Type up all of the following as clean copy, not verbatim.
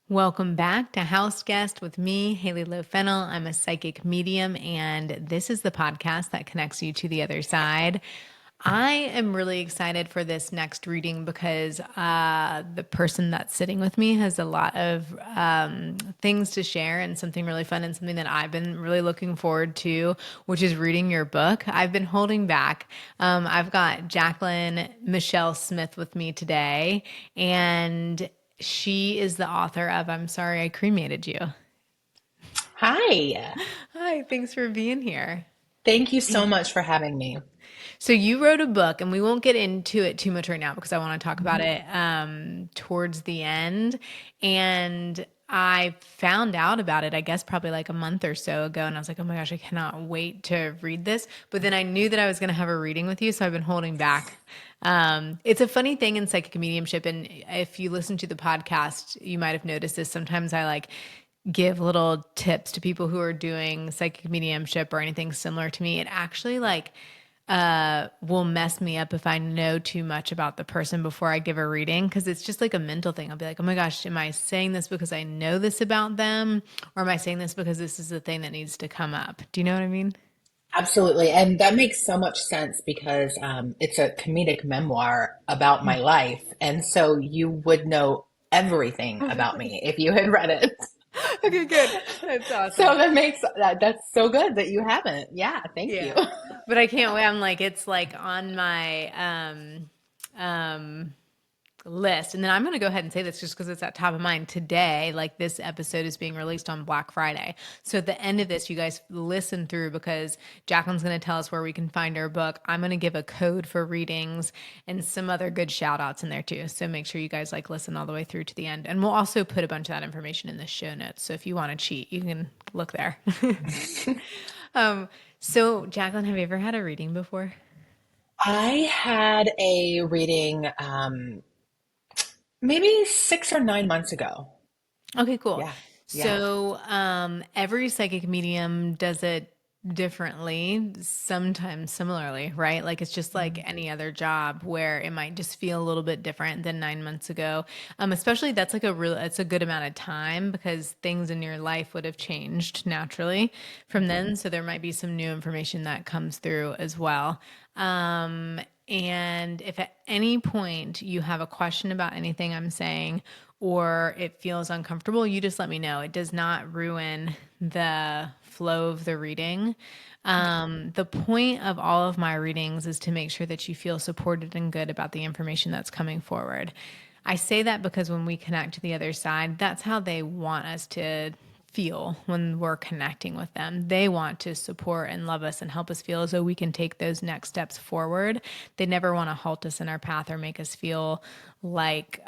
Welcome back to House Guest with me, Hailey Fennel. I'm a psychic medium, and this is the podcast that connects you to the other side. I am really excited for this next reading because the person that's sitting with me has a lot of things to share and something really fun and something that I've been really looking forward to, which is reading your book. I've been holding back. I've got Jaclyn Michelle Smith with me today, and she is the author of I'm Sorry I Cremated You. Hi. Hi, thanks for being here. Thank you so much for having me. So you wrote a book, and we won't get into it too much right now because I want to talk about Mhm. it towards the end. And I found out about it, I guess, probably like a month or so ago. And I was like, oh my gosh, I cannot wait to read this. But then I knew that I was going to have a reading with you. So I've been holding back. It's a funny thing in psychic mediumship. And if you listen to the podcast, you might have noticed this. Sometimes I like give little tips to people who are doing psychic mediumship or anything similar to me. It actually like will mess me up if I know too much about the person before I give a reading because it's just like a mental thing. I'll be like, oh my gosh, am I saying this because I know this about them? Or am I saying this because this is the thing that needs to come up? Do you know what I mean? Absolutely. And that makes so much sense because it's a comedic memoir about my life. And so you would know everything about me if you had read it. Okay, good. That's So awesome. that's so good that you haven't. Yeah, thank you. Yeah. But I can't wait. I'm like, it's like on my list. And then I'm going to go ahead and say this just because it's at top of mind today. Like this episode is being released on Black Friday. So at the end of this, you guys listen through because Jaclyn's going to tell us where we can find her book. I'm going to give a code for readings and some other good shout outs in there too. So make sure you guys like listen all the way through to the end. And we'll also put a bunch of that information in the show notes. So if you want to cheat, you can look there. um, so Jaclyn, have you ever had a reading before? I had a reading maybe 6 or 9 months ago. Okay, cool. Yeah, yeah. So, every psychic medium does it differently, sometimes similarly, right? Like it's just like any other job where it might just feel a little bit different than 9 months ago. Especially that's like it's a good amount of time because things in your life would have changed naturally from then. So there might be some new information that comes through as well. And if at any point you have a question about anything I'm saying, or it feels uncomfortable, you just let me know. It does not ruin the flow of the reading. The point of all of my readings is to make sure that you feel supported and good about the information that's coming forward. I say that because when we connect to the other side, that's how they want us to feel when we're connecting with them. They want to support and love us and help us feel as though we can take those next steps forward. They never want to halt us in our path or make us feel like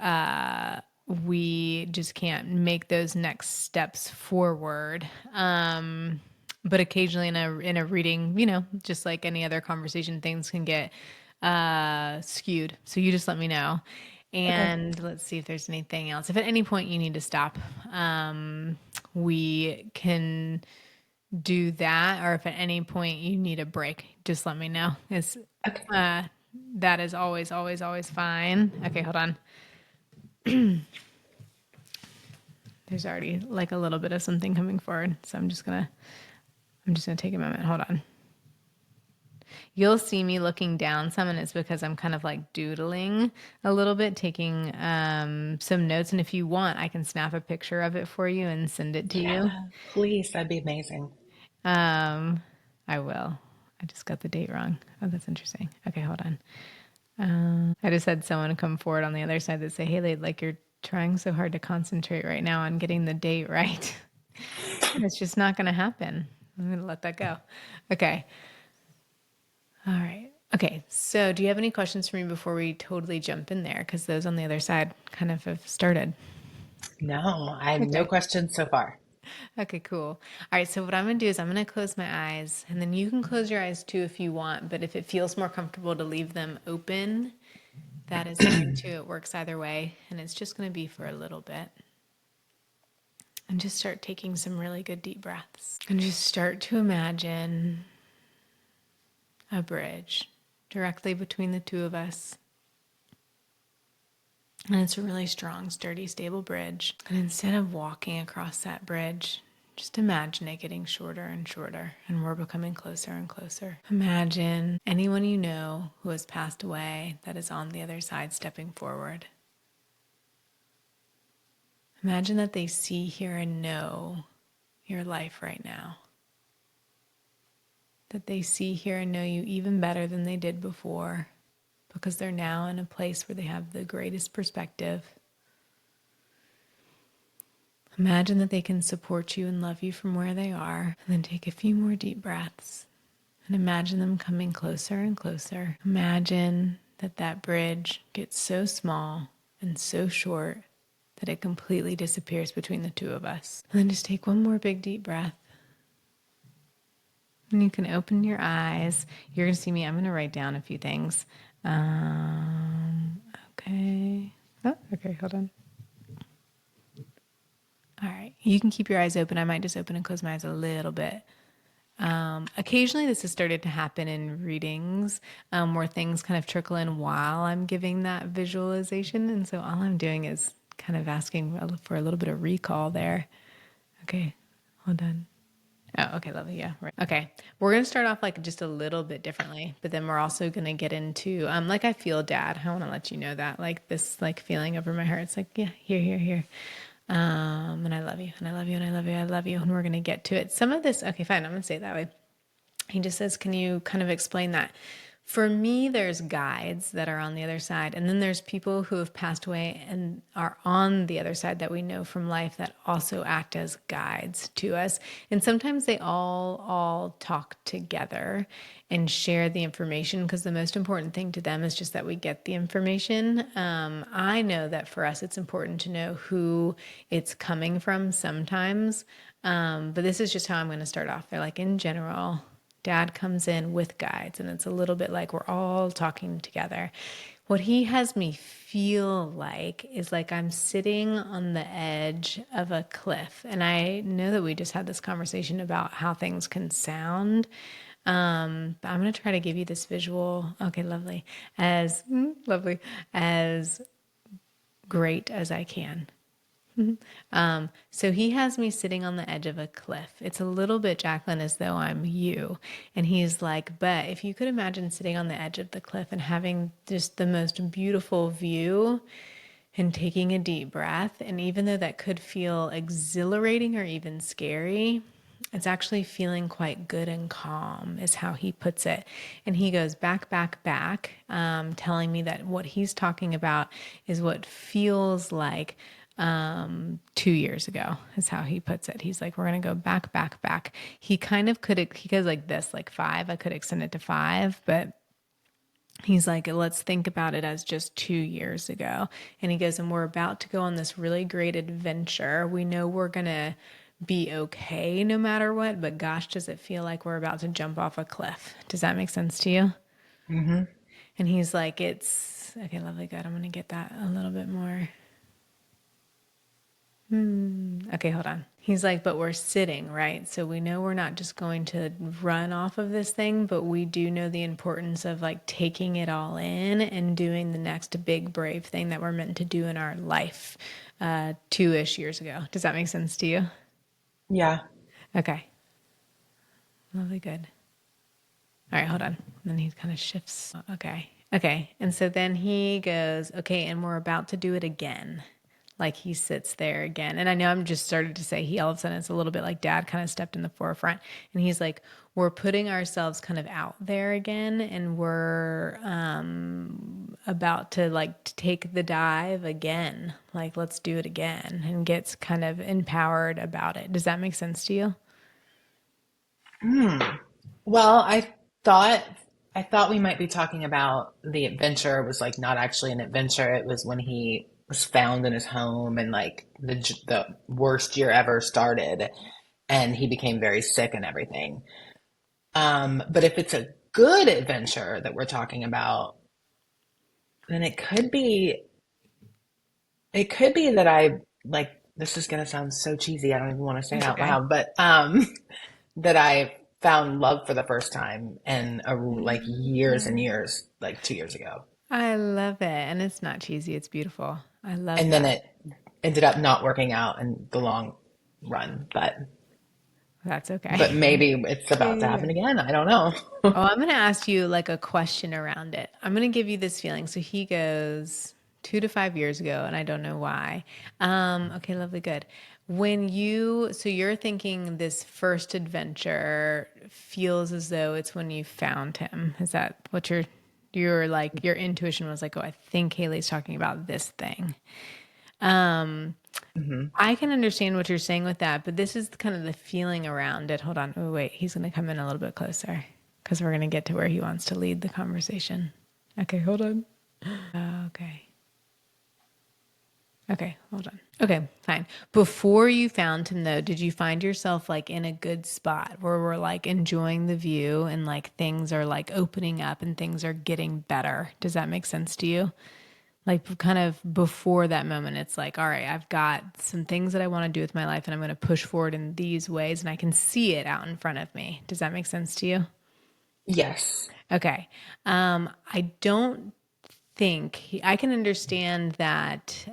we just can't make those next steps forward. But occasionally in a reading, just like any other conversation, things can get skewed. So you just let me know. Okay. And let's see if there's anything else. If at any point you need to stop, we can do that. Or if at any point you need a break, just let me know. Okay. Uh, that is always, always, always fine. Okay, hold on. There's already like a little bit of something coming forward. So I'm just gonna take a moment. Hold on. You'll see me looking down some, and it's because I'm kind of like doodling a little bit, taking some notes. And if you want, I can snap a picture of it for you and send it to you. Yeah, please. That'd be amazing. Um, I will. I just got the date wrong. Oh, that's interesting. Okay, hold on. I just had someone come forward on the other side that say, "Hey, like you're trying so hard to concentrate right now on getting the date right. And it's just not going to happen." I'm going to let that go. Okay. All right. Okay. So, do you have any questions for me before we totally jump in there? Because those on the other side kind of have started. No, I have no Okay. questions so far. Okay, cool. All right. So, what I'm going to do is I'm going to close my eyes, and then you can close your eyes too if you want. But if it feels more comfortable to leave them open, that is fine too. It works either way. And it's just going to be for a little bit. And just start taking some really good deep breaths. And just start to imagine a bridge directly between the two of us. And it's a really strong, sturdy, stable bridge. And instead of walking across that bridge, just imagine it getting shorter and shorter, and we're becoming closer and closer. Imagine anyone you know who has passed away that is on the other side stepping forward. Imagine that they see, hear, and know your life right now. That they see, hear, and know you even better than they did before, because they're now in a place where they have the greatest perspective. Imagine that they can support you and love you from where they are, and then take a few more deep breaths and imagine them coming closer and closer. Imagine that that bridge gets so small and so short that it completely disappears between the two of us. And then just take one more big deep breath. And you can open your eyes. You're going to see me. I'm going to write down a few things. Okay. Oh, okay, hold on. All right. You can keep your eyes open. I might just open and close my eyes a little bit. Occasionally, this has started to happen in readings where things kind of trickle in while I'm giving that visualization. And so all I'm doing is kind of asking for a little bit of recall there. Okay, hold on. Oh, okay, lovely. Yeah, right. Okay, we're gonna start off like just a little bit differently, but then we're also gonna get into like I feel, Dad. I want to let you know that like this like feeling over my heart. It's like yeah, here. And I love you, and I love you, and I love you, I love you, and we're gonna get to it. Some of this, okay, fine. I'm gonna say it that way. He just says, can you kind of explain that? For me, there's guides that are on the other side, and then there's people who have passed away and are on the other side that we know from life that also act as guides to us. And sometimes they all talk together and share the information because the most important thing to them is just that we get the information. I know that for us, it's important to know who it's coming from sometimes, but this is just how I'm going to start off. They're like, in general, Dad comes in with guides, and it's a little bit like we're all talking together. What he has me feel like is like I'm sitting on the edge of a cliff. And I know that we just had this conversation about how things can sound. But I'm going to try to give you this visual. Okay, lovely, as great as I can. So he has me sitting on the edge of a cliff. It's a little bit, Jaclyn, as though I'm you. And he's like, but if you could imagine sitting on the edge of the cliff and having just the most beautiful view and taking a deep breath, and even though that could feel exhilarating or even scary, it's actually feeling quite good and calm, is how he puts it. And he goes back, telling me that what he's talking about is what feels like 2 years ago, is how he puts it. He's like, we're going to go back. He kind of he goes like this, like 5. I could extend it to 5, but he's like, let's think about it as just 2 years ago. And he goes, and we're about to go on this really great adventure. We know we're going to be okay no matter what, but gosh, does it feel like we're about to jump off a cliff? Does that make sense to you? Mm-hmm. And he's like, it's okay, lovely, good. I'm going to get that a little bit more. Okay, hold on. He's like, but we're sitting, right? So we know we're not just going to run off of this thing, but we do know the importance of like taking it all in and doing the next big brave thing that we're meant to do in our life 2-ish years ago. Does that make sense to you? Yeah. Okay. Lovely, good. All right, hold on. And then he kind of shifts. Okay. Okay. And so then he goes, okay, and we're about to do it again. Like he sits there again. And I know I'm just started to say he all of a sudden it's a little bit like Dad kind of stepped in the forefront. And he's like, we're putting ourselves kind of out there again, and we're about to like take the dive again. Like let's do it again, and gets kind of empowered about it. Does that make sense to you? Well, thought I thought we might be talking about the adventure. It was like not actually an adventure. It was when he was found in his home and like the worst year ever started, and he became very sick and everything. But if it's a good adventure that we're talking about, then it could be that I like this is gonna sound so cheesy. I don't even want to say it It's out okay. loud, but that I found love for the first time in like years and years, like 2 years ago. I love it. And it's not cheesy, it's beautiful. I love And then that. it ended up not working out in the long run, That's but okay. maybe it's Yeah, about to yeah, yeah. happen again. I don't know. Oh, I'm going to ask you like a question around it. I'm going to give you this feeling. So he goes 2 to 5 years ago, and I don't know why. Okay, lovely, good. So you're thinking this first adventure feels as though it's when you found him. Is that what you're like, your intuition was like, oh, I think Haley's talking about this thing. Hmm. I can understand what you're saying with that, but this is kind of the feeling around it. Hold on. Oh, wait. He's going to come in a little bit closer because we're going to get to where he wants to lead the conversation. Okay, hold on. Okay. Okay, hold on. Okay, fine. Before you found him, though, did you find yourself like in a good spot where we're like enjoying the view and like things are like opening up and things are getting better? Does that make sense to you? Like kind of before that moment, it's like, all right, I've got some things that I want to do with my life and I'm going to push forward in these ways and I can see it out in front of me. Does that make sense to you? Yes. Okay. I don't I can understand that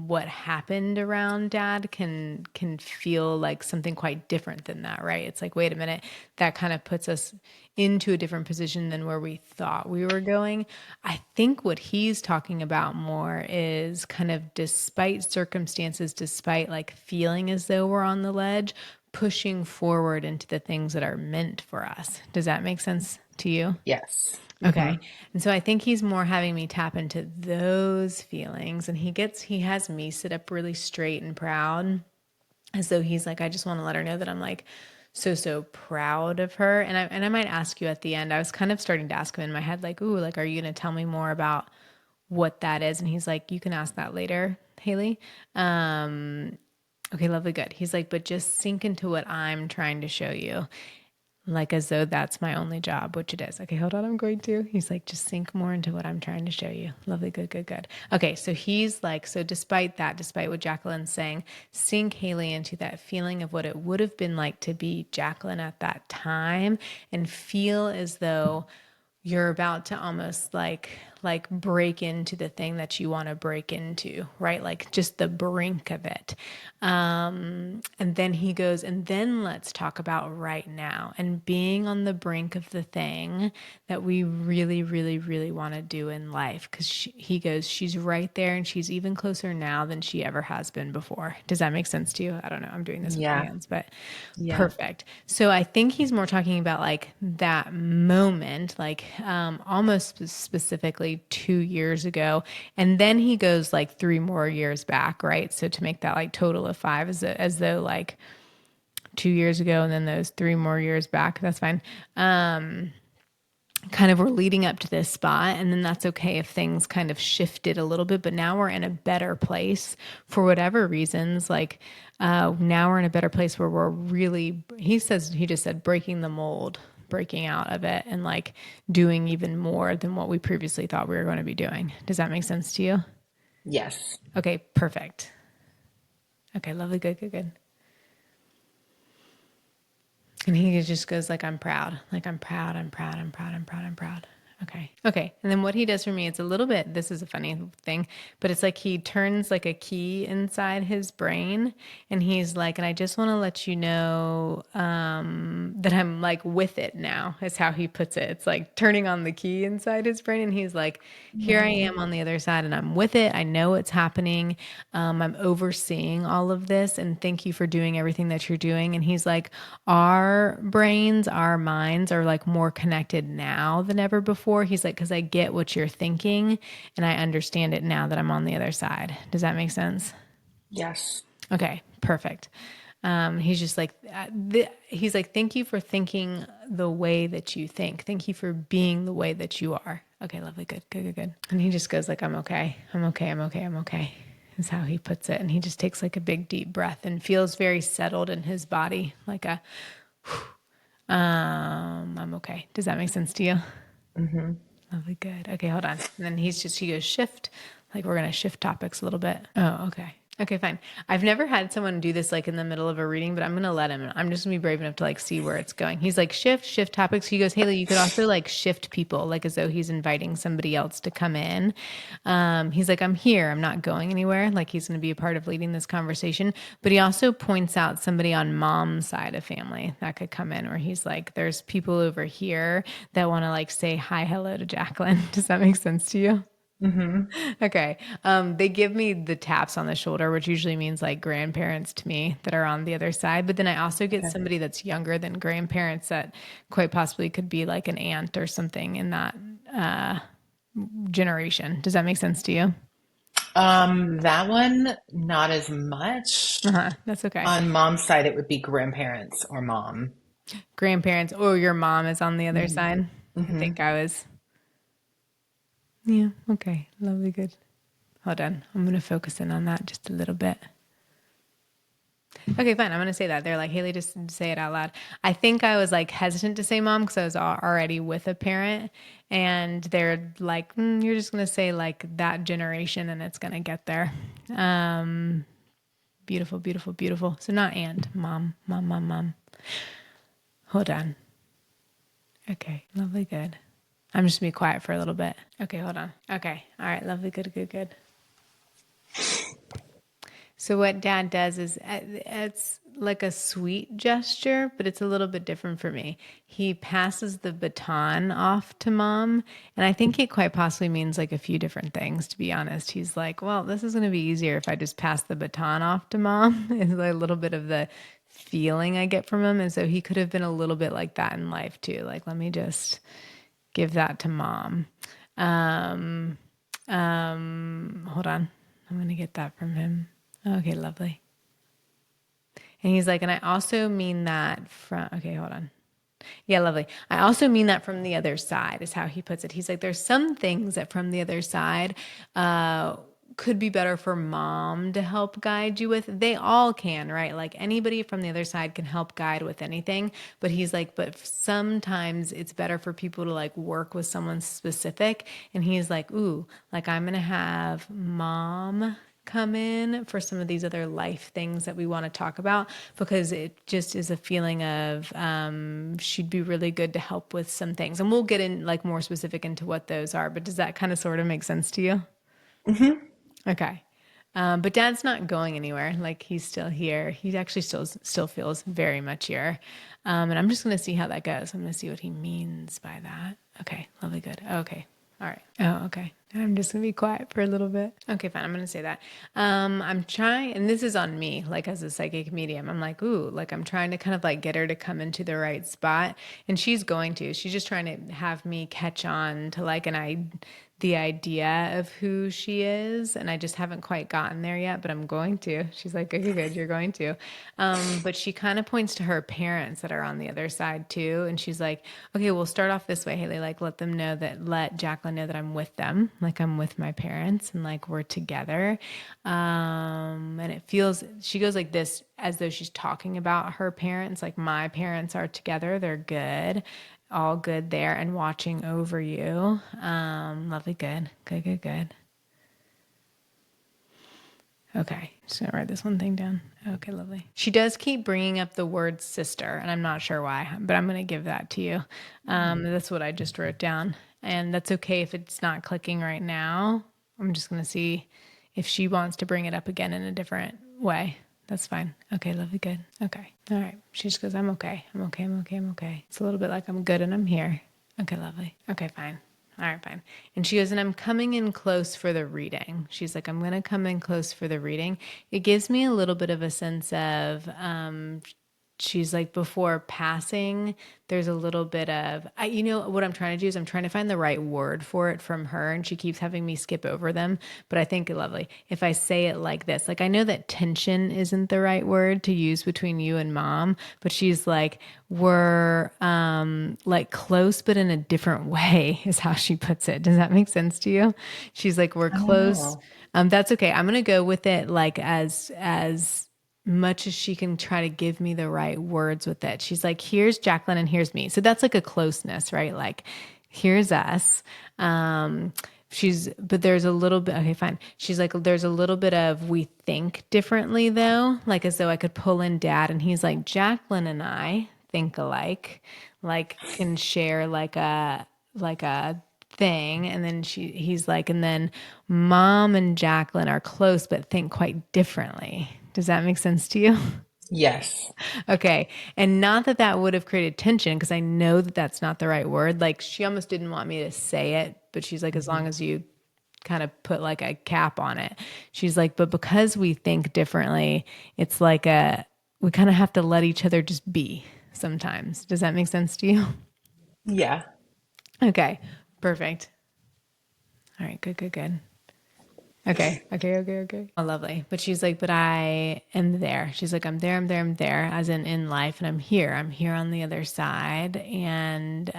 what happened around dad can feel like something quite different than that, right? It's like, wait a minute, that kind of puts us into a different position than where we thought we were going. I think what he's talking about more is kind of despite circumstances, despite like feeling as though we're on the ledge, pushing forward into the things that are meant for us. Does that make sense to you? Yes. Hmm. Okay. And so I think he's more having me tap into those feelings and he has me sit up really straight and proud as though he's like, I just want to let her know that I'm like so proud of her. And I might ask you at the end. I was kind of starting to ask him in my head, like, ooh, like, are you going to tell me more about what that is? And he's like, you can ask that later, Haley. Okay, lovely, good. He's like, but just sink into what I'm trying to show you. Like as though that's my only job, which it is. Okay, hold on, I'm going to. He's like, just sink more into what I'm trying to show you. Lovely, good, good, good. Okay, so he's like, so despite that, despite what Jaclyn's saying, sink Haley into that feeling of what it would have been like to be Jaclyn at that time and feel as though you're about to almost like break into the thing that you want to break into, right? Like just the brink of it. And then he goes, and then let's talk about right now and being on the brink of the thing that we really, really, really want to do in life. Because he goes, she's right there and she's even closer now than she ever has been before. Does that make sense to you? I don't know. I'm doing this with my Yeah. hands, but Yeah. perfect. So I think he's more talking about like that moment, like almost specifically 2 years ago. And then he goes like 3 more years back, right? So to make that like total of five, as though like 2 years ago and then those 3 more years back, that's fine. Kind of we're leading up to this spot and then that's okay if things kind of shifted a little bit, but now we're in a better place for whatever reasons. Like now we're in a better place where we're really, he just said breaking the mold, breaking out of it and like doing even more than what we previously thought we were going to be doing. Does that make sense to you? Yes. Okay, perfect. Okay, lovely, good, good, good. And he just goes like, I'm proud. Like, I'm proud, I'm proud, I'm proud, I'm proud, I'm proud. Okay. Okay. And then what he does for me, it's a little bit, this is a funny thing, but it's like he turns like a key inside his brain and he's like, and I just want to let you know that I'm like with it now, is how he puts it. It's like turning on the key inside his brain. And he's like, here I am on the other side and I'm with it. I know it's happening. I'm overseeing all of this. And thank you for doing everything that you're doing. And he's like, our brains, our minds are like more connected now than ever before. He's like, because I get what you're thinking and I understand it now that I'm on the other side. Does that make sense? Yes. Okay, perfect. He's just like, he's like, thank you for thinking the way that you think. Thank you for being the way that you are. Okay, lovely, good, good, good, good. And he just goes like, I'm okay, I'm okay, I'm okay, I'm okay. Is how he puts it. And he just takes like a big deep breath and feels very settled in his body, like I'm okay. Does that make sense to you? Hmm. Lovely, good. Okay, hold on. And then he goes shift, like we're gonna shift topics a little bit. Oh, okay. Okay, fine. I've never had someone do this like in the middle of a reading, but I'm gonna let him. I'm just gonna be brave enough to like see where it's going. He's like shift topics. He goes, Haley, you could also like shift people, like as though he's inviting somebody else to come in. He's like, I'm here. I'm not going anywhere. Like he's gonna be a part of leading this conversation. But he also points out somebody on mom's side of family that could come in, where he's like, there's people over here that want to like say hi, hello to Jaclyn. Does that make sense to you? Hmm. Okay. They give me the taps on the shoulder, which usually means like grandparents to me that are on the other side. But then I also get Okay. somebody that's younger than grandparents that quite possibly could be like an aunt or something in that generation. Does that make sense to you? That one, not as much. Uh-huh. That's okay. On mom's side, it would be grandparents or mom. Grandparents, or your mom is on the other Hmm. side. I Hmm. think I was, yeah, okay. Lovely, good. Hold on. I'm going to focus in on that just a little bit. Okay, fine. I'm gonna say that. They're like, Haley, just say it out loud. I think I was like hesitant to say mom because I was already with a parent, and they're like, you're just gonna say like that generation, and it's gonna get there. Um, Beautiful, beautiful, beautiful. So not aunt, mom, mom, mom, mom. Hold on. Okay, lovely, good. I'm just gonna be quiet for a little bit. Okay, hold on. Okay, all right, lovely, good, good, good. So what dad does is it's like a sweet gesture, but it's a little bit different for me. He passes the baton off to mom, and I think it quite possibly means like a few different things, to be honest. He's like, well, this is going to be easier if I just pass the baton off to mom. It's like a little bit of the feeling I get from him. And so he could have been a little bit like that in life too. Like, let me just give that to mom. Um, Hold on. I'm going to get that from him. Okay, lovely. And he's like, and I also mean that from, okay, hold on. Yeah, lovely. I also mean that from the other side, is how he puts it. He's like, there's some things that from the other side could be better for mom to help guide you with. They all can, right? Like anybody from the other side can help guide with anything. But he's like, but sometimes it's better for people to like work with someone specific. And he's like, ooh, like I'm going to have mom come in for some of these other life things that we want to talk about because it just is a feeling of she'd be really good to help with some things, and we'll get in like more specific into what those are, but does that kind of sort of make sense to you? Hmm. Okay. But dad's not going anywhere. Like he's still here. He actually still feels very much here. And I'm just going to see how that goes. I'm going to see what he means by that. Okay, lovely, good. Okay, all right. Oh, okay. I'm just gonna be quiet for a little bit. Okay, fine. I'm gonna say that. I'm trying, and this is on me, like as a psychic medium. I'm like, ooh, like I'm trying to kind of like get her to come into the right spot, and she's going to. She's just trying to have me catch on to like the idea of who she is, and I just haven't quite gotten there yet, but I'm going to. She's like, okay, good, you're going to. But she kind of points to her parents that are on the other side too, and she's like, okay, we'll start off this way, Haley. Like, let Jaclyn know that I'm with them, like I'm with my parents, and like we're together. And it feels, she goes like this, as though she's talking about her parents, like my parents are together, they're good, all good there and watching over you. Lovely, good, good, good, good. Okay, just gonna write this one thing down. Okay, lovely. She does keep bringing up the word sister, and I'm not sure why, but I'm gonna give that to you. That's what I just wrote down, and that's okay if it's not clicking right now. I'm just gonna see if she wants to bring it up again in a different way. That's fine. Okay, lovely, good. Okay, all right. She just goes, I'm okay. I'm okay. I'm okay. I'm okay. It's a little bit like I'm good and I'm here. Okay, lovely. Okay, fine. All right, fine. And she goes, and I'm coming in close for the reading. She's like, I'm going to come in close for the reading. It gives me a little bit of a sense of, she's like, before passing, there's a little bit of, you know, what I'm trying to do is I'm trying to find the right word for it from her. And she keeps having me skip over them. But I think, lovely, if I say it like this, like I know that tension isn't the right word to use between you and mom, but she's like, we're like close, but in a different way is how she puts it. Does that make sense to you? She's like, we're I don't close. know. That's okay. I'm gonna go with it like as much as she can try to give me the right words with it. She's like, here's Jaclyn and here's me. So that's like a closeness, right? Like, here's us. Um, but there's a little bit, okay, fine. She's like, there's a little bit of we think differently though, like as though I could pull in dad and he's like, Jaclyn and I think alike, like can share like a thing. And then he's like, and then mom and Jaclyn are close, but think quite differently. Does that make sense to you? Yes. Okay. And not that that would have created tension because I know that that's not the right word. Like she almost didn't want me to say it, but she's like, as long Hmm. as you kind of put like a cap on it, she's like, but because we think differently, it's like we kind of have to let each other just be sometimes. Does that make sense to you? Yeah. Okay. Perfect. All right. Good, good, good. Okay. Okay. Okay. Okay. Oh, lovely. But she's like, but I am there. She's like, I'm there. I'm there. I'm there, as in life, and I'm here. I'm here on the other side. And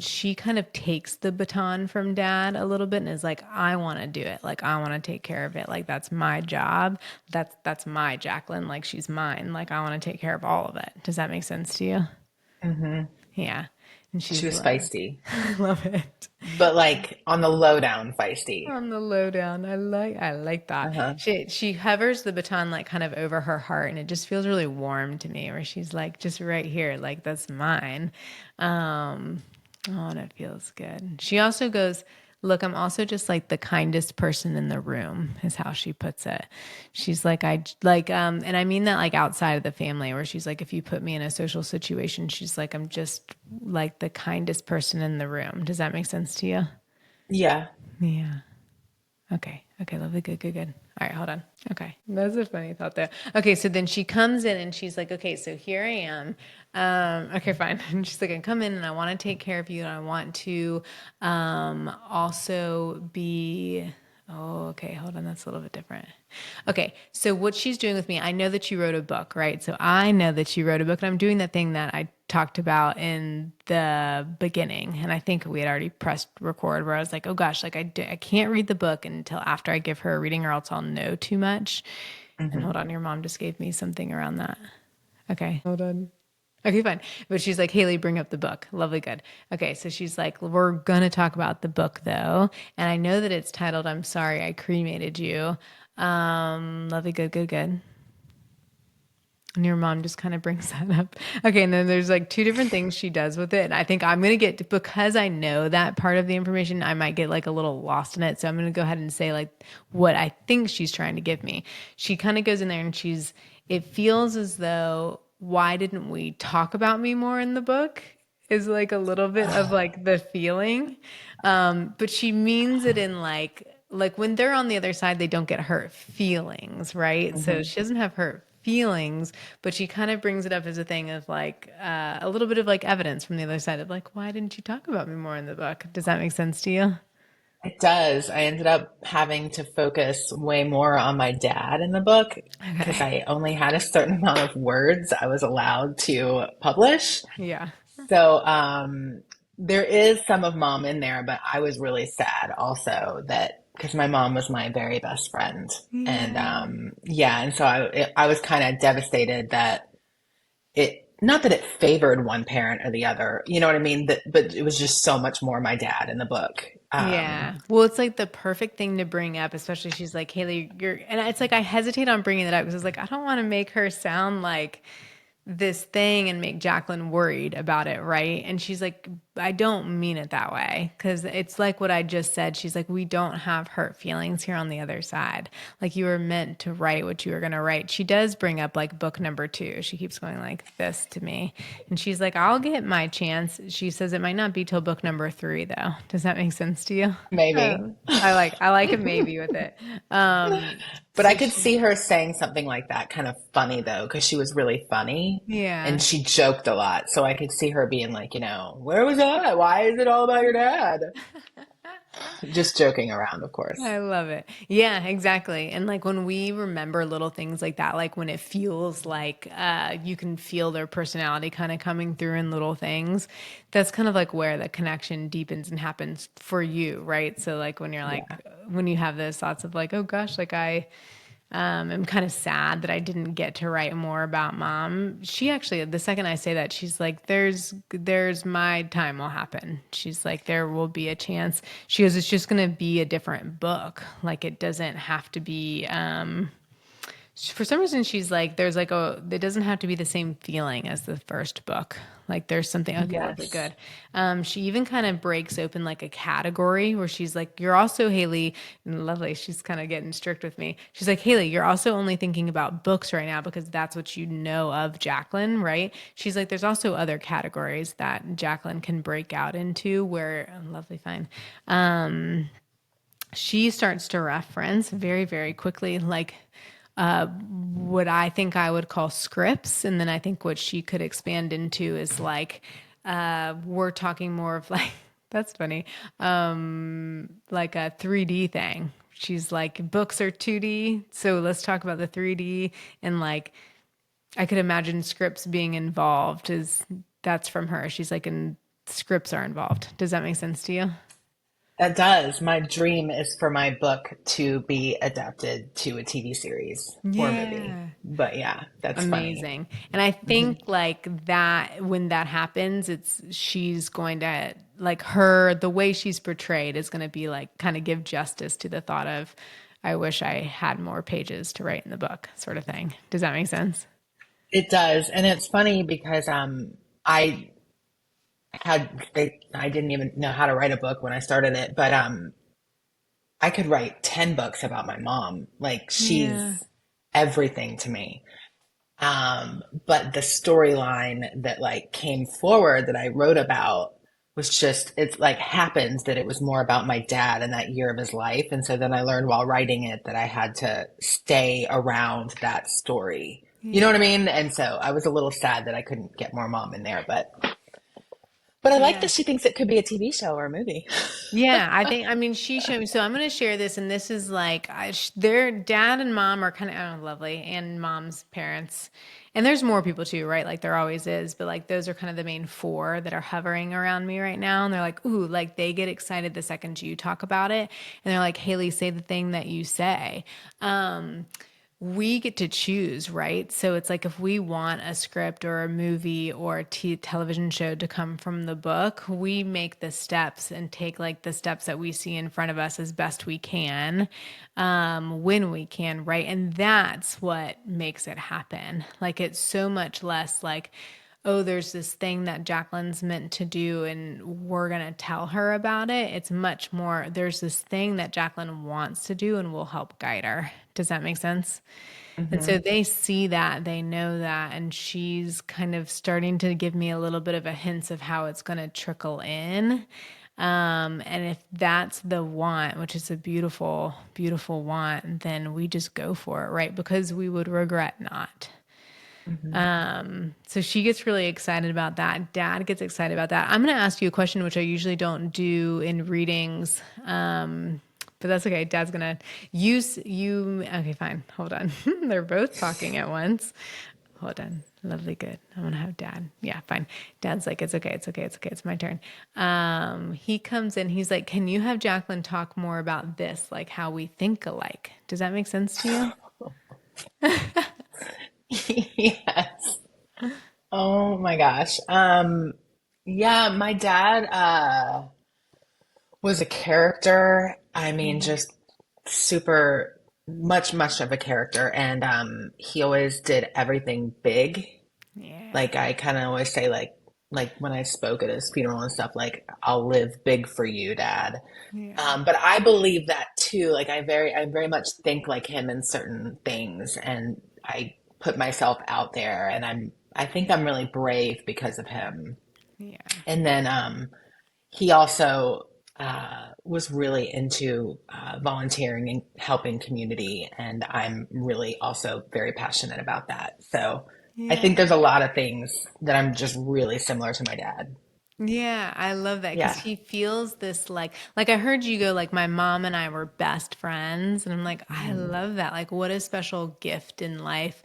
she kind of takes the baton from dad a little bit and is like, I want to do it. Like, I want to take care of it. Like, that's my job. That's my Jaclyn. Like, she's mine. Like, I want to take care of all of it. Does that make sense to you? Hmm. Yeah. And She she's was like, feisty, I love it. but like on the lowdown feisty. On the lowdown. I like that. Uh-huh. She hovers the baton like kind of over her heart and it just feels really warm to me where she's like just right here, like that's mine. Um oh, and it feels good. She also goes, look, I'm also just like the kindest person in the room, is how she puts it. She's like, and I mean that like outside of the family, where she's like, if you put me in a social situation, she's like, I'm just like the kindest person in the room. Does that make sense to you? Yeah. Yeah. Okay. Okay. Lovely. Good. Good. Good. All right. Hold on. Okay. That's a funny thought there. Okay. So then she comes in and she's like, okay, so here I am. Okay, fine. And she's like, I come in and I want to take care of you and I want to, also be, oh, okay. Hold on. That's a little bit different. Okay. So what she's doing with me, I know that you wrote a book, right? So I know that you wrote a book and I'm doing that thing that I talked about in the beginning. And I think we had already pressed record where I was like, oh gosh, like I can't read the book until after I give her a reading or else I'll know too much. And Hmm. hold on, your mom just gave me something around that. Okay. Hold on. Okay, fine. But she's like, Hailey, bring up the book. Lovely, good. Okay, so she's like, we're gonna talk about the book though. And I know that it's titled I'm Sorry I Cremated You. Lovely, good, good, good. And your mom just kind of brings that up. Okay, and then there's like two different things she does with it. And I think I'm gonna get, because I know that part of the information, I might get like a little lost in it. So I'm gonna go ahead and say like what I think she's trying to give me. She kind of goes in there and it feels as though, why didn't we talk about me more in the book? Is like a little bit of like the feeling. But she means it in like when they're on the other side, they don't get hurt feelings, right? So Hmm. she doesn't have hurt feelings, but she kind of brings it up as a thing of like a little bit of like evidence from the other side of like, why didn't you talk about me more in the book? Does that make sense to you? It does. I ended up having to focus way more on my dad in the book because Okay. I only had a certain amount of words I was allowed to publish. Yeah. So there is some of mom in there, but I was really sad also that because my mom was my very best friend. And Yeah. yeah, and so I was kind of devastated that not that it favored one parent or the other, you know what I mean? But it was just so much more my dad in the book. Yeah. Well, it's like the perfect thing to bring up, especially she's like, Hailey, and it's like, I hesitate on bringing it up because it's like, I don't want to make her sound like this thing and make Jaclyn worried about it, right? And she's like, I don't mean it that way because it's like what I just said. She's like, we don't have hurt feelings here on the other side. Like you were meant to write what you were going to write. She does bring up like book number two. She keeps going like this to me. And she's like, I'll get my chance. She says it might not be till book number three though. Does that make sense to you? Maybe. I like a maybe with it. But I So could she, see her saying something like that kind of funny though, because she was really funny and yeah. she joked a lot. So I could see her being like, where was I? Why is it all about your dad? Just joking around, of course. I love it. Yeah, exactly. And like when we remember little things like that, like when it feels like you can feel their personality kind of coming through in little things, that's kind of like where the connection deepens and happens for you, right? So like when you're like Yeah. when you have those thoughts of like, oh gosh, like I'm kind of sad that I didn't get to write more about mom. She actually, the second I say that, she's like, there's my time will happen. She's like, there will be a chance. She goes, it's just going to be a different book. Like it doesn't have to be, for some reason she's like there's like a it doesn't have to be the same feeling as the first book, like there's something. Okay, lovely, Yes. good. She even kind of breaks open like a category where she's like, you're also Hailey, and lovely, she's kind of getting strict with me. She's like, Hailey, you're also only thinking about books right now because that's what you know of Jaclyn, right? She's like, there's also other categories that Jaclyn can break out into where, oh, lovely, fine. She starts to reference very, very quickly, like what I think I would call scripts. And then I think what she could expand into is like, we're talking more of like, that's funny, like a 3D thing. She's like, books are 2D. So let's talk about the 3D. And like, I could imagine scripts being involved is that's from her. She's like, and scripts are involved. Does that make sense to you? That does. My dream is for my book to be adapted to a TV series or movie. Yeah. But yeah, that's funny. Amazing. And I Mhm. think like that when that happens, it's she's going to like her the way she's portrayed is going to be like kind of give justice to the thought of I wish I had more pages to write in the book sort of thing. Does that make sense? It does. And it's funny because I I didn't even know how to write a book when I started it, but I could write 10 books about my mom. Like Yeah. she's everything to me. But the storyline that like came forward that I wrote about was just, it's like happens that it was more about my dad and that year of his life. And so then I learned while writing it that I had to stay around that story. You know what I Yeah. mean? And so I was a little sad that I couldn't get more mom in there, but I like Yeah. that she thinks it could be a TV show or a movie. Yeah, I think, I mean, she showed me. So I'm going to share this, and this is like, their dad and mom are kind of oh, lovely, and mom's parents. And there's more people too, right? Like there always is, but like those are kind of the main four that are hovering around me right now. And they're like, ooh, like they get excited the second you talk about it. And they're like, Hailey, say the thing that you say. We get to choose, right? So it's like if we want a script or a movie or a television show to come from the book, we make the steps and take like the steps that we see in front of us as best we can, when we can, right? And that's what makes it happen. Like it's so much less like, oh, there's this thing that Jaclyn's meant to do and we're going to tell her about it. It's much more, there's this thing that Jaclyn wants to do and we'll help guide her. Does that make sense? And so Hmm. they see that, they know that, and she's kind of starting to give me a little bit of a hints of how it's going to trickle in. And if that's the want, which is a beautiful, beautiful want, then we just go for it, right? Because we would regret not. Hmm. So she gets really excited about that. Dad gets excited about that. I'm going to ask you a question, which I usually don't do in readings. But that's okay. Dad's going to use you. Okay, fine. Hold on. They're both talking at once. Hold on. Lovely. Good. I'm going to have dad. Yeah, fine. Dad's like, it's okay. It's okay. It's okay. It's my turn. He comes in. He's like, can you have Jaclyn talk more about this? Like how we think alike. Does that make sense to you? Yes. Oh my gosh. Yeah, my dad was a character. I mean, Yeah. just super much of a character, and he always did everything big. Yeah. Like I kind of always say like when I spoke at his funeral and stuff, like I'll live big for you, Dad. Yeah. But I believe that too. Like I very much think like him in certain things, and I put myself out there, and I think I'm really brave because of him. Yeah. And then he also was really into volunteering and helping community, and I'm really also very passionate about that. So I think Yeah. there's a lot of things that I'm just really similar to my dad. Yeah, I love that because Yeah. he feels this like I heard you go like my mom and I were best friends and I'm like I Mhm. love that. Like what a special gift in life.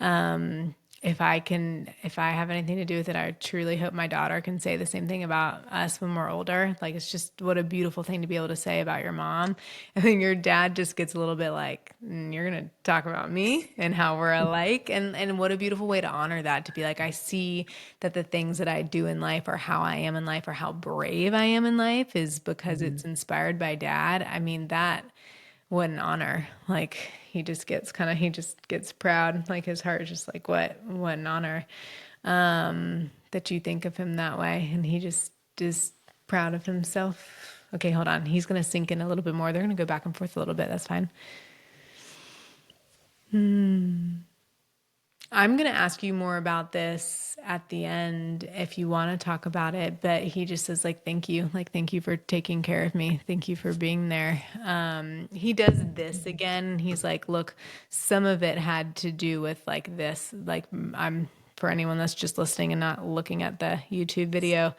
Um if I have anything to do with it, I truly hope my daughter can say the same thing about us when we're older. Like, it's just what a beautiful thing to be able to say about your mom. I think your dad just gets a little bit like, you're going to talk about me and how we're alike. And what a beautiful way to honor that, to be like, I see that the things that I do in life or how I am in life or how brave I am in life is because Mhm. it's inspired by dad. I mean, that, what an honor. Like, he just gets proud. Like, his heart is just like, what an honor, that you think of him that way. And he just is proud of himself. Okay, hold on. He's going to sink in a little bit more. They're going to go back and forth a little bit. That's fine. I'm going to ask you more about this at the end if you want to talk about it. But he just says, like, thank you. Like, thank you for taking care of me. Thank you for being there. He does this again. He's like, look, some of it had to do with like this. Like, I'm, for anyone that's just listening and not looking at the YouTube video,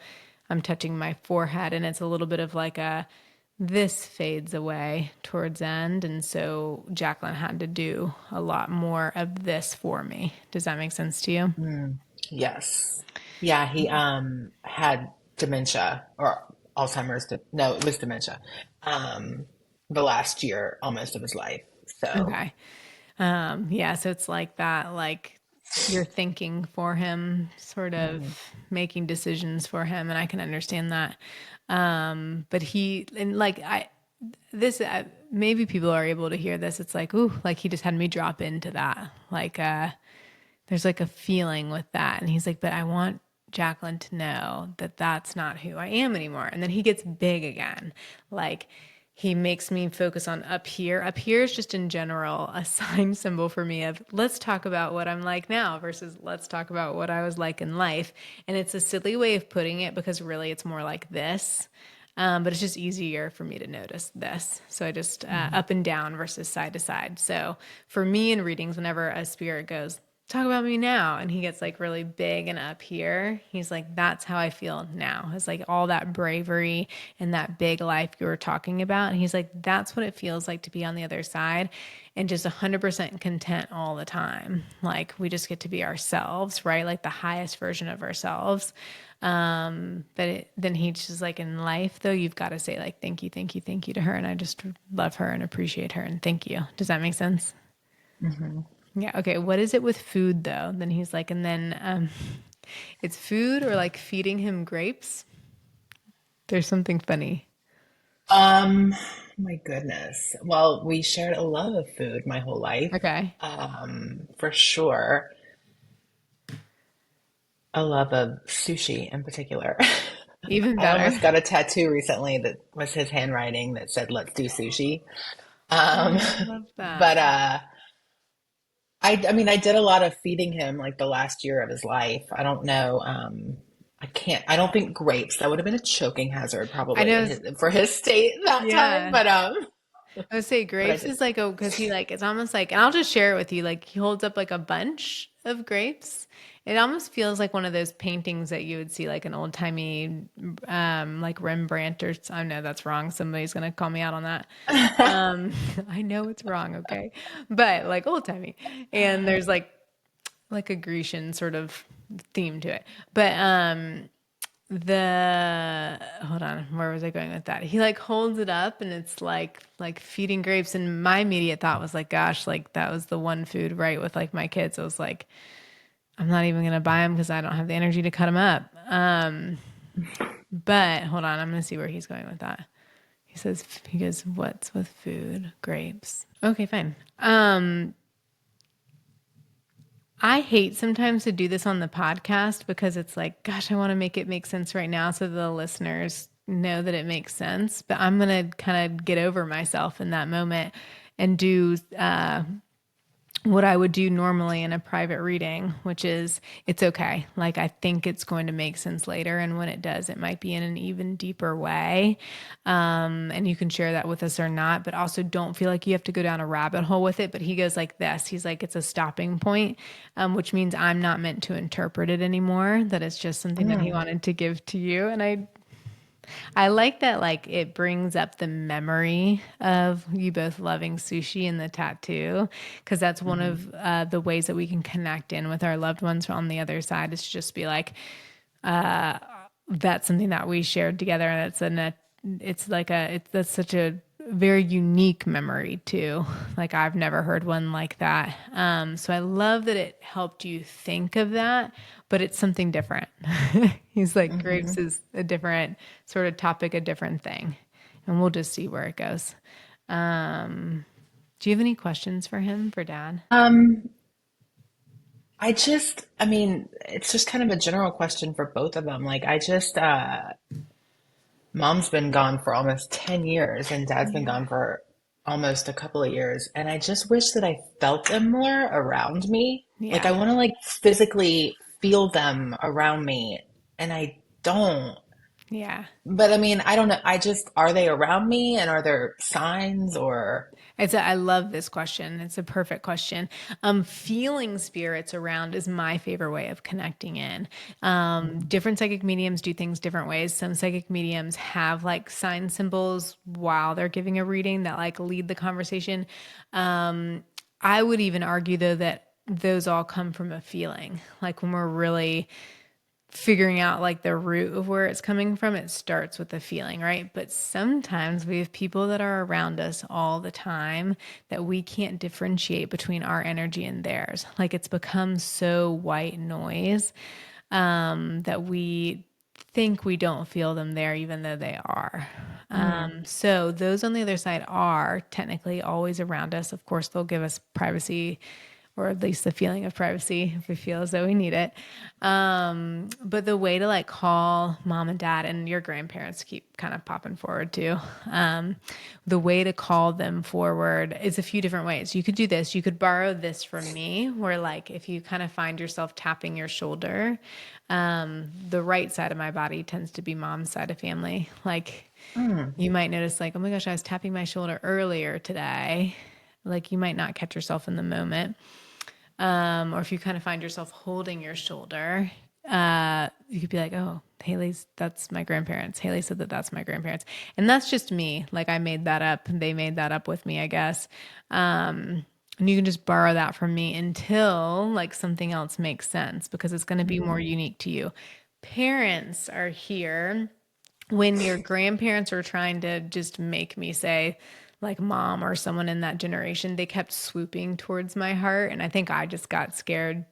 I'm touching my forehead and it's a little bit of like a, this fades away towards end, and so Jaclyn had to do a lot more of this for me. Does that make sense to you? Mm, yes. Yeah, he had dementia or Alzheimer's. No, it was dementia. Um, the last year almost of his life. So, Okay. Yeah, so it's like that, like you're thinking for him, sort of mhm. making decisions for him, and I can understand that. But he, and like this, maybe people are able to hear this. It's like, ooh, like he just had me drop into that. Like, there's like a feeling with that. And he's like, but I want Jaclyn to know that that's not who I am anymore. And then he gets big again. Like, he makes me focus on up here. Up here is just in general a sign symbol for me of, let's talk about what I'm like now versus let's talk about what I was like in life. And it's a silly way of putting it because really it's more like this. But it's just easier for me to notice this. So I just Mhm. up and down versus side to side. So for me in readings, whenever a spirit goes, talk about me now, and he gets like really big and up here, he's like, that's how I feel now. It's like all that bravery and that big life you were talking about. And he's like, that's what it feels like to be on the other side and just 100% content all the time. Like, we just get to be ourselves, right? Like the highest version of ourselves. Then he's just like, in life though, you've got to say like, thank you, thank you, thank you to her. And I just love her and appreciate her and thank you. Does that make sense? Mhm. Yeah. Okay. What is it with food though? Then he's like, and then it's food or like feeding him grapes. There's something funny. Um, my goodness. Well, we shared a love of food my whole life. Okay. For sure. A love of sushi in particular. Even I almost better. got a tattoo recently that was his handwriting that said, "Let's do sushi." Um, Oh, I love but that. I mean, I did a lot of feeding him like the last year of his life. I don't know. I can't. I don't think grapes. That would have been a choking hazard I probably know. in for his state that time. Yeah. I would say But I grapes did. is like, oh, because he like, it's almost like, and I'll just share it with you. Like, he holds up like a bunch of grapes. It almost feels like one of those paintings that you would see like an old timey, like Rembrandt or I know that's wrong. Somebody's gonna call me out on that. I know it's wrong, okay, but like old timey, and there's like a Grecian sort of theme to it. But the hold on, where was I going with that? He like holds it up and it's like feeding grapes, and my immediate thought was like, gosh, like that was the one food right with like my kids. I was like, I'm not even gonna buy them because I don't have the energy to cut them up. But hold on, I'm gonna see where he's going with that. He goes, what's with food? Grapes. Okay, fine. I hate sometimes to do this on the podcast because it's like, gosh, I want to make it make sense right now so the listeners know that it makes sense. But I'm going to kind of get over myself in that moment and do what I would do normally in a private reading, which is it's okay. Like, I think it's going to make sense later. And when it does, it might be in an even deeper way. And you can share that with us or not, but also don't feel like you have to go down a rabbit hole with it. But he goes like this. He's like, it's a stopping point, which means I'm not meant to interpret it anymore, that it's just something that he Mm. wanted to give to you. And I like that, like, it brings up the memory of you both loving sushi and the tattoo, because that's one Hmm. of the ways that we can connect in with our loved ones on the other side is to just be like, that's something that we shared together, and it's like that's such a very unique memory too. Like I've never heard one like that. So I love that it helped you think of that, but it's something different. He's like grapes Hmm. is a different sort of topic, a different thing, and we'll just see where it goes. Do you have any questions for him, for Dad? Um, I mean, it's just kind of a general question for both of them. Like, mom's been gone for almost 10 years and dad's been Yeah. gone for almost a couple of years. And I just wish that I felt them more around me. Like, I Yeah. want to like physically feel them around me. And I don't. Yeah. But I mean, I don't know. Are they around me and are there signs or, I love this question. It's a perfect question. Feeling spirits around is my favorite way of connecting in. Different psychic mediums do things different ways. Some psychic mediums have like sign symbols while they're giving a reading that like lead the conversation. I would even argue though that those all come from a feeling. Like when we're really figuring out like the root of where it's coming from, it starts with the feeling, right? But sometimes we have people that are around us all the time that we can't differentiate between our energy and theirs. Like it's become so white noise that we think we don't feel them there, even though they are. mm, So those on the other side are technically always around us. Of course, they'll give us privacy or at least the feeling of privacy if we feel as though we need it. But the way to like call mom and dad and your grandparents keep kind of popping forward too. The way to call them forward is a few different ways. You could do this. You could borrow this from me, where like if you kind of find yourself tapping your shoulder, the right side of my body tends to be mom's side of family. Like mm, you might notice like, oh my gosh, I was tapping my shoulder earlier today. Like you might not catch yourself in the moment. Or if you kind of find yourself holding your shoulder, you could be like, oh, Hailey's, that's my grandparents. Hailey said that that's my grandparents. And that's just me. Like I made that up. They made that up with me, I guess. And you can just borrow that from me until like something else makes sense because it's going to be more mm, unique to you. Parents are here when your grandparents were trying to just make me say, like mom or someone in that generation, they kept swooping towards my heart. And I think I just got scared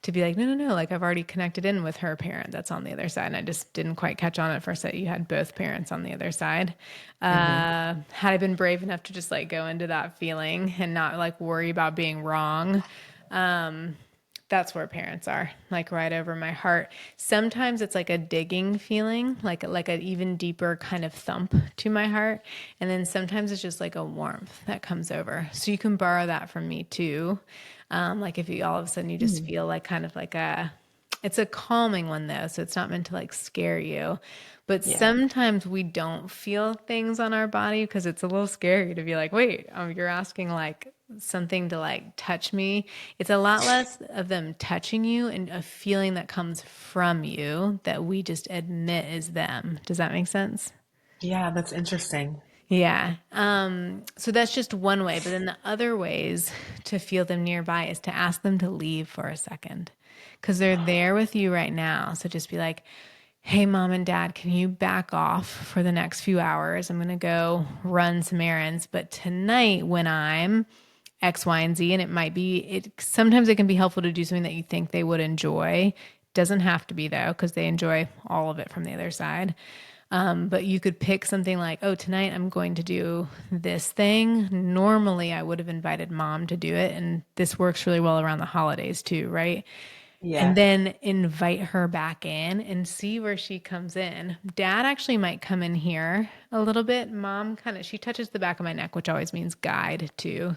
to be like, no, no, no. Like I've already connected in with her parent that's on the other side. And I just didn't quite catch on at first that you had both parents on the other side. hmm. Had I been brave enough to just like go into that feeling and not like worry about being wrong, that's where parents are, like right over my heart. Sometimes it's like a digging feeling, like an even deeper kind of thump to my heart, and then sometimes it's just like a warmth that comes over. So you can borrow that from me too. Like if you all of a sudden you just Mm. feel like kind of like it's a calming one though, so it's not meant to like scare you. But Yeah. sometimes we don't feel things on our body because it's a little scary to be like, wait, you're asking like something to like touch me. It's a lot less of them touching you and a feeling that comes from you that we just admit is them. Does that make sense? Yeah, that's interesting. Yeah. So that's just one way. But then the other ways to feel them nearby is to ask them to leave for a second because they're there with you right now. So just be like, hey, mom and dad, can you back off for the next few hours? I'm going to go run some errands. But tonight, when I'm X, Y, and Z, and sometimes it can be helpful to do something that you think they would enjoy. Doesn't have to be though, because they enjoy all of it from the other side. But you could pick something like, oh, tonight I'm going to do this thing. Normally, I would have invited mom to do it. And this works really well around the holidays too, right? And Yeah. then invite her back in and see where she comes in. Dad actually might come in here a little bit. Mom she touches the back of my neck, which always means guide too.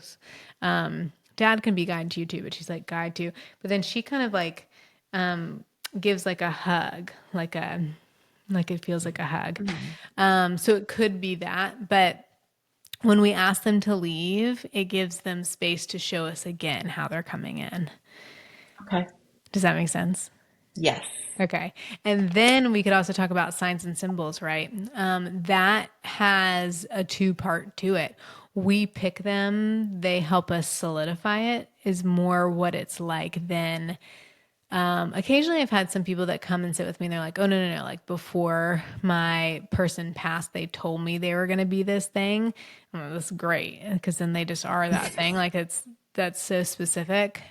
Dad can be guide to you too, but she's like guide too. But then she kind of like gives like a hug, like it feels like a hug. Mm. So it could be that, but when we ask them to leave, it gives them space to show us again how they're coming in. Okay. Does that make sense? Yes. Okay. And then we could also talk about signs and symbols, right? That has a two-part to it. We pick them, they help us solidify it, is more what it's like than occasionally I've had some people that come and sit with me and they're like, oh, no, no, no. Like before my person passed, they told me they were going to be this thing. I'm like, that's great. Because then they just are that thing. Like that's so specific.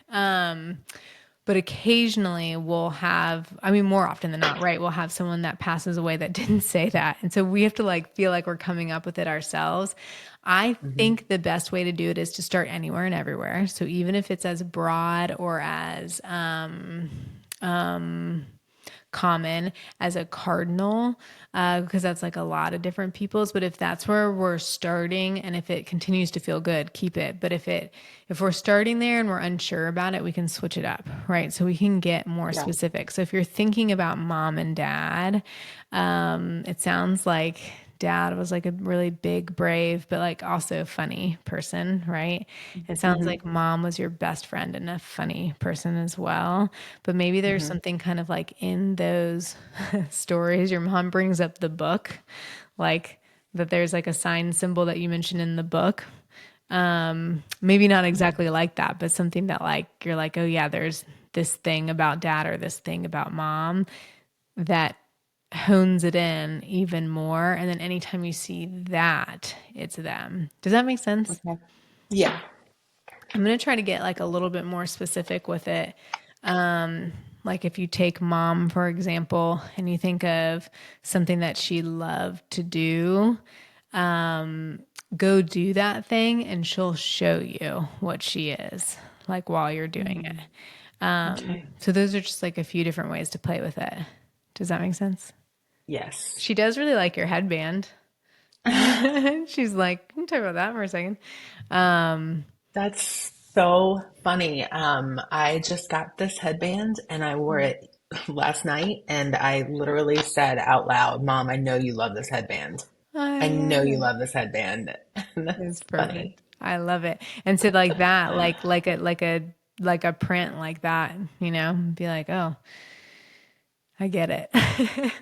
But occasionally we'll have, I mean, more often than not, right? We'll have someone that passes away that didn't say that. And so we have to like feel like we're coming up with it ourselves. I Hmm. think the best way to do it is to start anywhere and everywhere. So even if it's as broad or as common as a cardinal, because that's like a lot of different people's. But if that's where we're starting, and if it continues to feel good, keep it. But if we're starting there and we're unsure about it, we can switch it up, right? So we can get more Yeah. specific. So if you're thinking about mom and dad, it sounds like dad was like a really big, brave, but like also funny person, right? It sounds Hmm. like mom was your best friend and a funny person as well. But maybe there's Hmm. something kind of like in those stories. Your mom brings up the book, like that there's like a sign symbol that you mentioned in the book. Maybe not exactly like that, but something that like you're like, oh yeah, there's this thing about dad or this thing about mom that hones it in even more. And then anytime you see that, it's them. Does that make sense? Okay. Yeah. I'm going to try to get like a little bit more specific with it. Like if you take mom, for example, and you think of something that she loved to do, go do that thing and she'll show you what she is like while you're doing it. Mm. Okay. So those are just like a few different ways to play with it. Does that make sense? Yes. She does really like your headband. She's like, can you talk about that for a second? That's so funny. I just got this headband and I wore it last night and I literally said out loud, Mom, I know you love this headband. I I know love you it. love this headband. And It's that's funny. perfect. I love it. And so like that, like a print like that, be like, oh, I get it.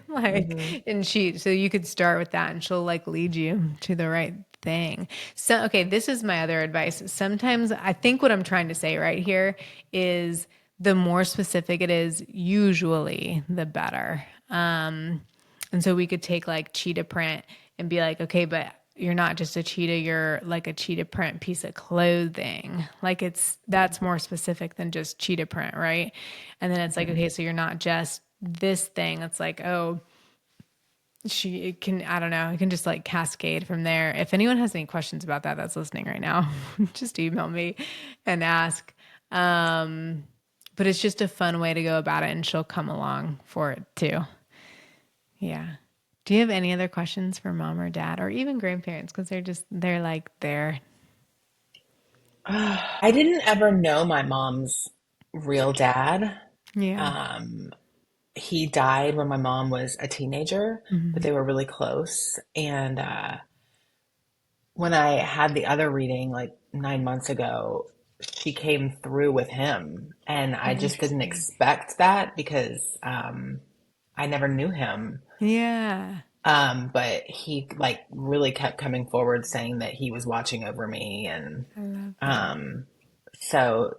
Like, Hmm. and so you could start with that and she'll like lead you to the right thing. So, okay, this is my other advice. Sometimes I think what I'm trying to say right here is the more specific it is, usually the better. And so we could take like cheetah print and be like, okay, but you're not just a cheetah, you're like a cheetah print piece of clothing. Like that's more specific than just cheetah print, right? And then it's like, Hmm. okay, so you're not just this thing. It's like, oh, it can, I don't know, it can just like cascade from there. If anyone has any questions about that that's listening right now, just email me and ask. But it's just a fun way to go about it and she'll come along for it too. Yeah. Do you have any other questions for mom or dad or even grandparents? Because they're like there. I didn't ever know my mom's real dad. Yeah. Um, he died when my mom was a teenager, but Hmm. they were really close. And when I had the other reading like 9 months ago, she came through with him. And Oh, I just didn't interesting. expect that because I never knew him. Yeah. But he like really kept coming forward saying that he was watching over me. And I love that. um, so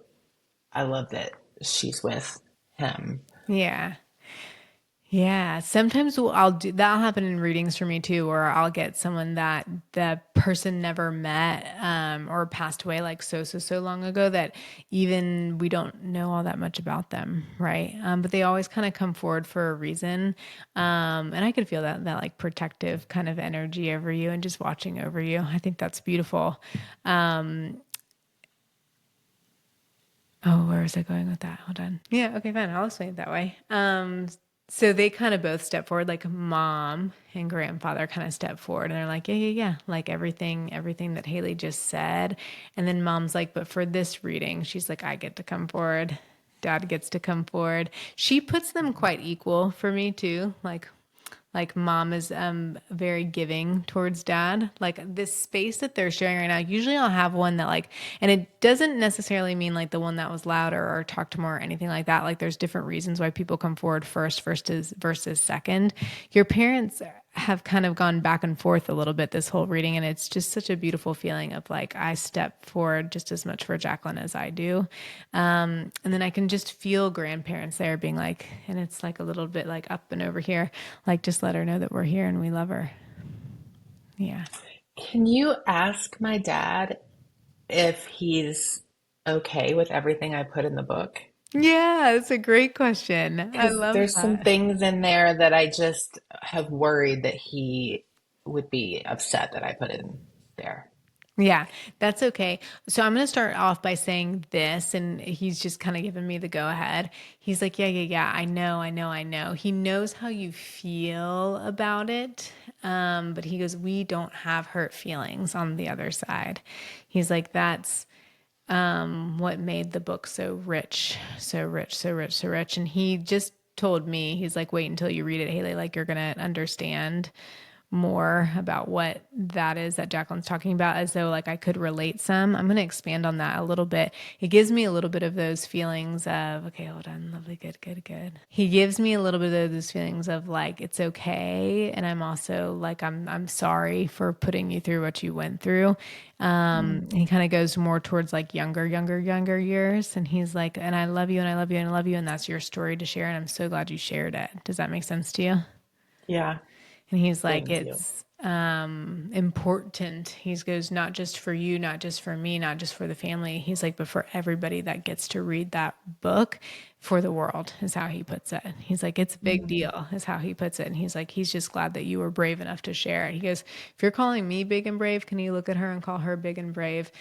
I love that she's with him. Yeah. Yeah, sometimes I'll do that'll happen in readings for me too, where I'll get someone that the person never met or passed away like so long ago that even we don't know all that much about them, right? But they always kind of come forward for a reason, and I could feel that like protective kind of energy over you and just watching over you. I think that's beautiful. Oh, where was I going with that? Hold on. Yeah, okay, fine. I'll explain it that way. So they kind of both step forward, like mom and grandfather kind of step forward, and they're like, yeah, yeah, yeah, like everything that Haley just said. And then mom's like, but for this reading, she's like, I get to come forward. Dad gets to come forward. She puts them quite equal for me too. Like mom is very giving towards dad. Like this space that they're sharing right now, usually I'll have one that like, and it doesn't necessarily mean like the one that was louder or talked more or anything like that. Like there's different reasons why people come forward first is versus second. Your parents have kind of gone back and forth a little bit this whole reading, and it's just such a beautiful feeling of like I step forward just as much for Jaclyn as I do. And then I can just feel grandparents there being like, and it's like a little bit like up and over here, like just let her know that we're here and we love her. Yeah. Can you ask my dad if he's okay with everything I put in the book? Yeah, it's a great question. I Because love there's some that. things in there that I just have worried that he would be upset that I put in there. Yeah, that's okay. So I'm going to start off by saying this, and he's just kind of giving me the go ahead. He's like, yeah, yeah, yeah, I know. He knows how you feel about it. But he goes, we don't have hurt feelings on the other side. He's like, that's what made the book so rich, so rich, so rich, so rich. And he just told me, he's like, wait until you read it, Haley, like you're going to understand more about what that is that Jaclyn's talking about, as though like I could relate some. I'm going to expand on that a little bit. It gives me a little bit of those feelings of, okay, hold on, lovely, good, good, good. He gives me a little bit of those feelings of like, it's okay. And I'm also like, I'm sorry for putting you through what you went through. Mm. He kind of goes more towards like younger years. And he's like, and I love you and I love you and I love you. And that's your story to share. And I'm so glad you shared it. Does that make sense to you? Yeah, And he's like, thank you. it's important. He goes, not just for you, not just for me, not just for the family. He's like, but for everybody that gets to read that book, for the world, is how he puts it. He's like, it's a big Mm. deal, is how he puts it. And he's like, he's just glad that you were brave enough to share it. He goes, if you're calling me big and brave, can you look at her and call her big and brave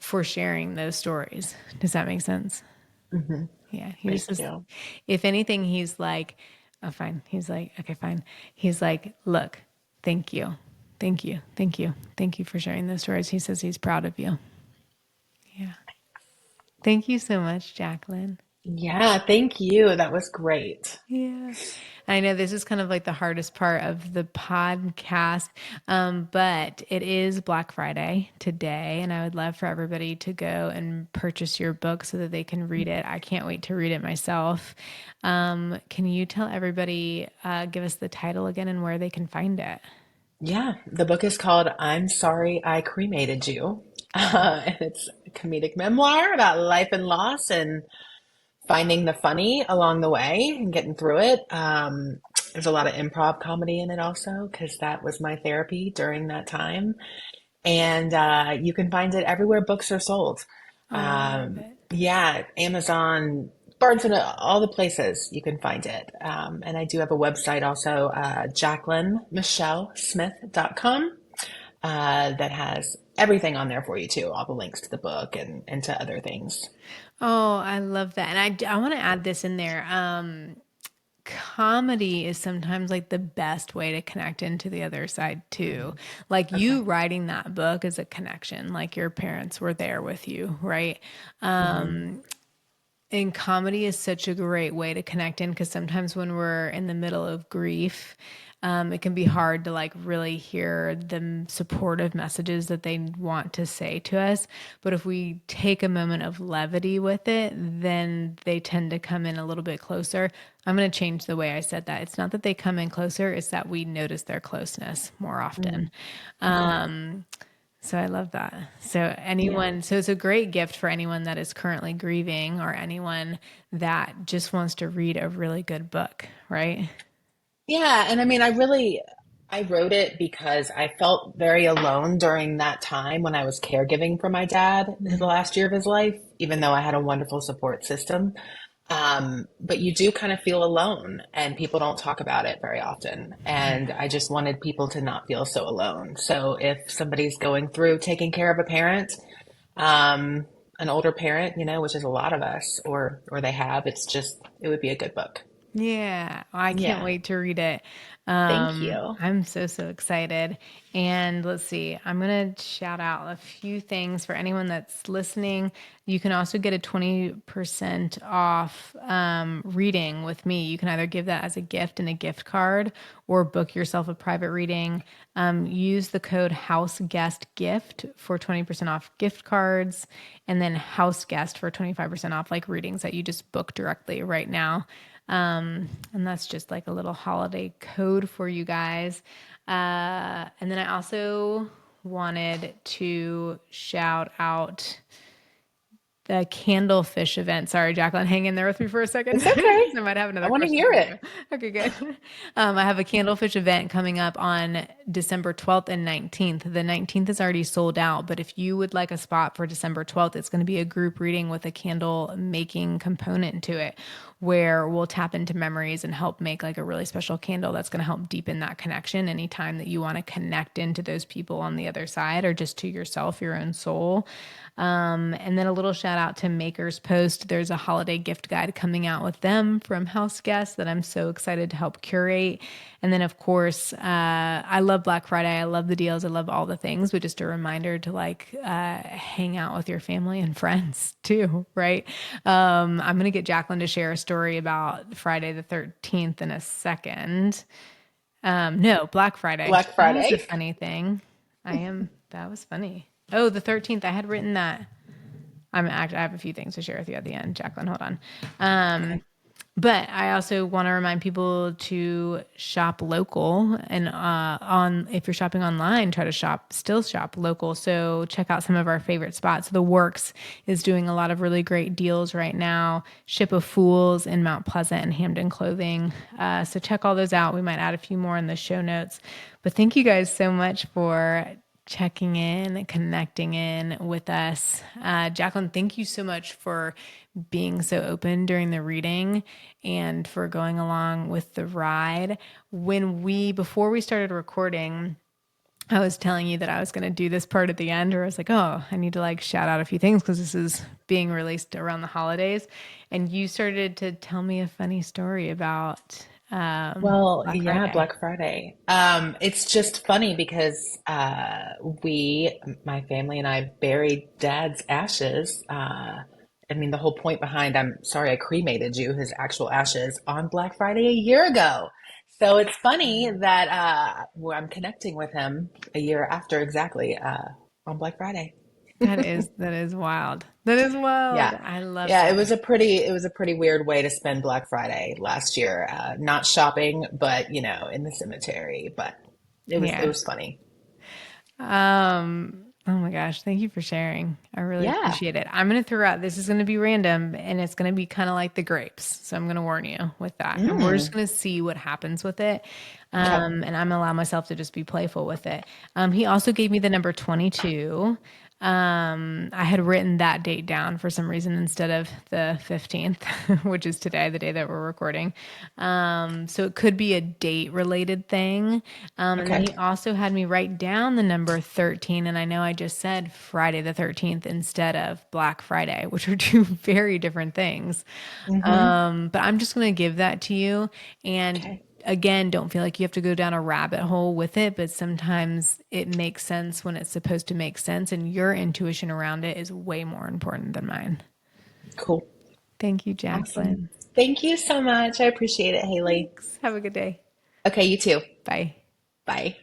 for sharing those stories? Does that make sense? Hmm. Yeah, he was Thank just, you. if anything, he's like, oh, fine. He's like, okay, fine. He's like, look, thank you. Thank you. Thank you. Thank you for sharing those stories. He says he's proud of you. Yeah. Thank you so much, Jaclyn. Yeah, thank you. That was great. Yeah. I know this is kind of like the hardest part of the podcast, but it is Black Friday today, and I would love for everybody to go and purchase your book so that they can read it. I can't wait to read it myself. Can you tell everybody, give us the title again and where they can find it? Yeah, the book is called I'm Sorry I Cremated You. And it's a comedic memoir about life and loss and finding the funny along the way and getting through it. There's a lot of improv comedy in it also, because that was my therapy during that time. And you can find it everywhere books are sold. I love it. Yeah, Amazon, Barnes and all the places you can find it. And I do have a website also, JaclynMichelleSmith.com, that has everything on there for you too, all the links to the book and to other things. Oh, I love that. And I want to add this in there. Comedy is sometimes like the best way to connect into the other side too. Like Okay. you writing that book is a connection, like your parents were there with you, right? Hmm. And comedy is such a great way to connect in because sometimes when we're in the middle of grief, it can be hard to like really hear the supportive messages that they want to say to us. But if we take a moment of levity with it, then they tend to come in a little bit closer. I'm going to change the way I said that. It's not that they come in closer, it's that we notice their closeness more often. Mm. Okay. So I love that. So Yeah. anyone, so it's a great gift for anyone that is currently grieving or anyone that just wants to read a really good book, right? Yeah, and I mean, I wrote it because I felt very alone during that time when I was caregiving for my dad the last year of his life, even though I had a wonderful support system. But you do kind of feel alone, and people don't talk about it very often. And I just wanted people to not feel so alone. So if somebody's going through taking care of a parent, um, an older parent, which is a lot of us, or they have, it would be a good book. Yeah, I can't Yeah. wait to read it. Thank you. I'm so excited. And let's see, I'm gonna shout out a few things for anyone that's listening. You can also get a 20% off reading with me. You can either give that as a gift in a gift card or book yourself a private reading. Use the code HOUSEGUESTGIFT for 20% off gift cards, and then House Guest for 25% off like readings that you just book directly right now. And that's just like a little holiday code for you guys. And then I also wanted to shout out the candlefish event. Sorry, Jaclyn, hang in there with me for a second. It's okay. I might have I another want to question hear for it. you. Okay, good. I have a candlefish event coming up on December 12th and 19th. The 19th is already sold out, but if you would like a spot for December 12th, it's going to be a group reading with a candle making component to it where we'll tap into memories and help make like a really special candle that's going to help deepen that connection anytime that you want to connect into those people on the other side or just to yourself, your own soul. And then a little shout out to Maker's Post. There's a holiday gift guide coming out with them from House Guests that I'm so excited to help curate. And then, of course, I love Black Friday. I love the deals. I love all the things, but just a reminder to like hang out with your family and friends too, right? I'm going to get Jaclyn to share a story about Friday the 13th in a second. No, Black Friday. Black That was a Friday. funny thing. That was funny. Oh, the 13th. I had written that. I have a few things to share with you at the end, Jaclyn. Hold on. Okay. But I also want to remind people to shop local and on if you're shopping online, try to still shop local. So check out some of our favorite spots. The Works is doing a lot of really great deals right now. Ship of Fools in Mount Pleasant and Hamden Clothing. So check all those out. We might add a few more in the show notes. But thank you guys so much for checking in, connecting in with us. Jaclyn, thank you so much for being so open during the reading and for going along with the ride. Before we started recording, I was telling you that I was going to do this part at the end, or I was like, oh, I need to like shout out a few things because this is being released around the holidays. And you started to tell me a funny story about Well, Black yeah, Friday. Black Friday. It's just funny because my family and I buried Dad's ashes. I mean, the whole point behind I'm sorry I cremated you, his actual ashes on Black Friday a year ago. So it's funny that I'm connecting with him a year after exactly on Black Friday. That is wild. That is wild. Yeah. I love Yeah, that. it was a pretty weird way to spend Black Friday last year. Not shopping, but in the cemetery. But it Yeah. was funny. Oh my gosh, thank you for sharing. I really Yeah. appreciate it. I'm going to throw out, this is going to be random and it's going to be kind of like the grapes. So I'm going to warn you with that. And we're just Mm. going to see what happens with it. Okay. And I'm going to allow myself to just be playful with it. He also gave me the number 22. I had written that date down for some reason instead of the 15th, which is today, the day that we're recording. So it could be a date related thing. And then Okay. he also had me write down the number 13. And I know I just said Friday the 13th instead of Black Friday, which are two very different things. Mm-hmm. But I'm just going to give that to you. And Okay. again, don't feel like you have to go down a rabbit hole with it, but sometimes it makes sense when it's supposed to make sense. And your intuition around it is way more important than mine. Cool. Thank you, Awesome. Jaclyn. Thank you so much. I appreciate it, Haley. Thanks. Have a good day. Okay, you too. Bye. Bye.